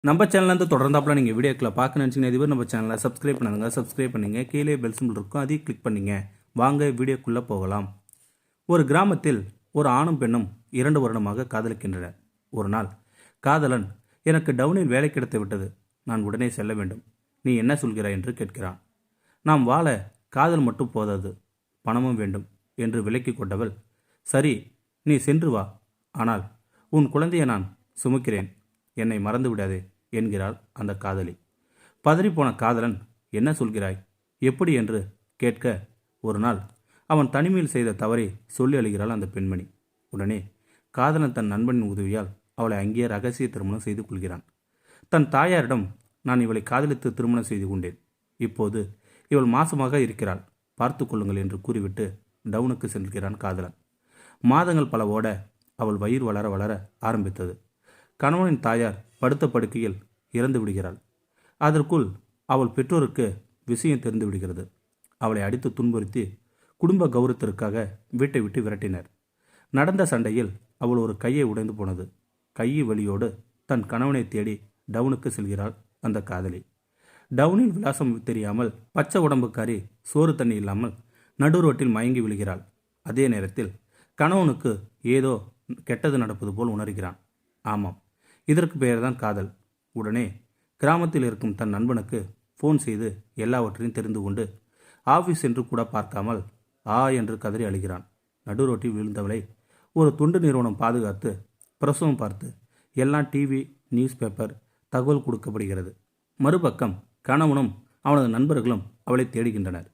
நம்ம சேனல்லேருந்து தொடர்ந்தாப்புல நீங்கள் வீடியோக்களை பார்க்க நினச்சிங்கன்னா இதுவே நம்ம சேனலை சப்ஸ்கிரைப் பண்ணுங்க. சப்ஸ்கிரைப் பண்ணுங்கள். கீழே பெல் சிம்பிள் இருக்கும், அதையும் கிளிக் பண்ணிங்க. வாங்க வீடியோக்குள்ளே போகலாம். ஒரு கிராமத்தில் ஒரு ஆணும் பெண்ணும் 2 வருடமாக காதலிக்கின்றனர். ஒரு நாள் காதலன், எனக்கு டவுனில் வேலை கிடைத்து விட்டது, நான் உடனே செல்ல வேண்டும், நீ என்ன சொல்கிறாய் என்று கேட்கிறான். நாம் வாழ காதல் மட்டும் போதாது, பணமும் வேண்டும் என்று விலக்கி கொண்டவள், சரி நீ சென்று வா, ஆனால் உன் குழந்தையை நான் சுமக்கிறேன், என்னை மறந்து விடாதே என்கிறாள் அந்த காதலி. பதறிப்போன காதலன், என்ன சொல்கிறாய், எப்படி என்று கேட்க, ஒரு நாள் அவன் தனிமையில் செய்த தவறை சொல்லி அழுகிறாள் அந்த பெண்மணி. உடனே காதலன் தன் நண்பனின் உதவியால் அவளை அங்கேயே ரகசிய திருமணம் செய்து கொள்கிறான். தன் தாயாரிடம், நான் இவளை காதலித்து திருமணம் செய்து கொண்டேன், இப்போது இவள் மாசமாக இருக்கிறாள், பார்த்து கொள்ளுங்கள் என்று கூறிவிட்டு டவுனுக்கு செல்கிறான் காதலன். மாதங்கள் பல ஓட அவள் வயிறு வளர வளர ஆரம்பித்தது. கணவனின் தாயார் படுத்த படுக்கையில் இறந்து விடுகிறாள். அதற்குள் அவள் பெற்றோருக்கு விஷயம் தெரிந்து விடுகிறது. அவளை அடித்து துன்புறுத்தி குடும்ப கௌரவத்திற்காக வீட்டை விட்டு விரட்டினர். நடந்த சண்டையில் அவள் ஒரு கையை உடைந்து போனது. கையை வலியோடு தன் கணவனை தேடி டவுனுக்கு செல்கிறாள் அந்த காதலி. டவுனின் விலாசம் தெரியாமல் பச்சை உடம்புக்காரி சோறு தண்ணி இல்லாமல் நடு ரோட்டில் மயங்கி விழுகிறாள். அதே நேரத்தில் கணவனுக்கு ஏதோ கெட்டது நடப்பது போல் உணர்கிறான். ஆமாம், இதற்கு பெயர்தான் காதல். உடனே கிராமத்தில் இருக்கும் தன் நண்பனுக்கு ஃபோன் செய்து எல்லாவற்றையும் தெரிந்து கொண்டு ஆஃபீஸ் என்று கூட பார்க்காமல் என்று கதறி அழுகிறான். நடு ரோட்டில் விழுந்தவளை ஒரு தொண்டு நிறுவனம் பாதுகாத்து பிரசவம் பார்த்து எல்லாம் டிவி நியூஸ் பேப்பர் தகவல் கொடுக்கப்படுகிறது. மறுபக்கம் கணவனும் அவனது நண்பர்களும் அவளை தேடுகின்றனர்.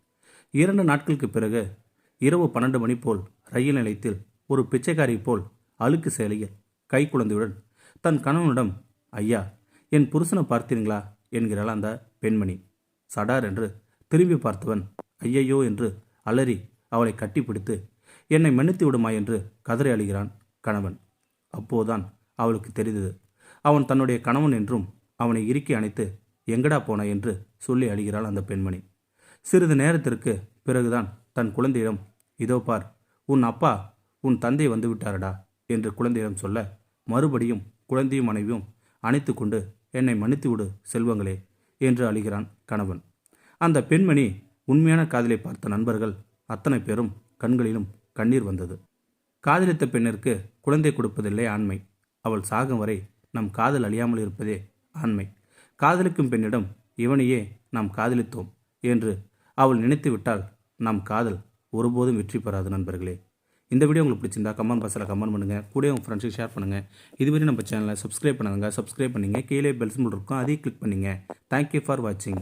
2 நாட்களுக்கு பிறகு இரவு 12 மணி போல் ரயில் நிலையத்தில் ஒரு பிச்சைக்காரி போல் அழுக்கு சேலையில் கை குழந்தையுடன் தன் கணவனிடம், ஐயா என் புருஷனை பார்த்தீங்களா என்கிறாள் அந்த பெண்மணி. சடார் என்று திரும்பி பார்த்தவன் ஐயையோ என்று அலறி அவளை கட்டிப்பிடித்து, என்னை மன்னித்து விடுமா என்று கதறி அழுகிறான் கணவன். அப்போதான் அவளுக்கு தெரிந்தது, அவன் தன்னுடைய கணவன் என்றும் அவனை இறுக்கி அணைத்து எங்கடா போன என்று சொல்லி அழுகிறாள் அந்த பெண்மணி. சிறிது நேரத்திற்கு பிறகுதான் தன் குழந்தையிடம், இதோ பார், உன் அப்பா உன் தந்தை வந்து விட்டாரடா என்று குழந்தையிடம் சொல்ல, மறுபடியும் குழந்தையும் மனைவியும் அணைத்து கொண்டு, என்னை மன்னித்து விடு செல்வங்களே என்று அழுகிறான் கணவன். அந்த பெண்மணி உண்மையான காதலை பார்த்த நண்பர்கள் அத்தனை பேரும் கண்களிலும் கண்ணீர் வந்தது. காதலித்த பெண்ணிற்கு குழந்தை கொடுப்பதில்லை ஆண்மை, அவள் சாகும் வரை நம் காதல் அழியாமல் இருப்பதே ஆண்மை. காதலிக்கும் பெண்ணிடம் இவனையே நாம் காதலித்தோம் என்று அவள் நினைத்து விட்டால் நம் காதல் ஒருபோதும் வெற்றி பெறாது. நண்பர்களே, இந்த வீடியோ உங்களுக்கு பிடிச்சிருந்தா கமெண்ட் பாக்ஸில் கமெண்ட் பண்ணுங்கள், கூட உங்கள் ஃப்ரெண்ட்ஸுக்கு ஷேர் பண்ணுங்கள். இதுவரை நம்ம சேனலை சப்ஸ்கிரைப் பண்ணுங்க, சப்ஸ்கிரைப் பண்ணிங்க, கீழே பெல் சிம்பிள் இருக்கும், அதையும் கிளிக் பண்ணிங்க. தேங்க்யூ ஃபார் வாட்சிங்.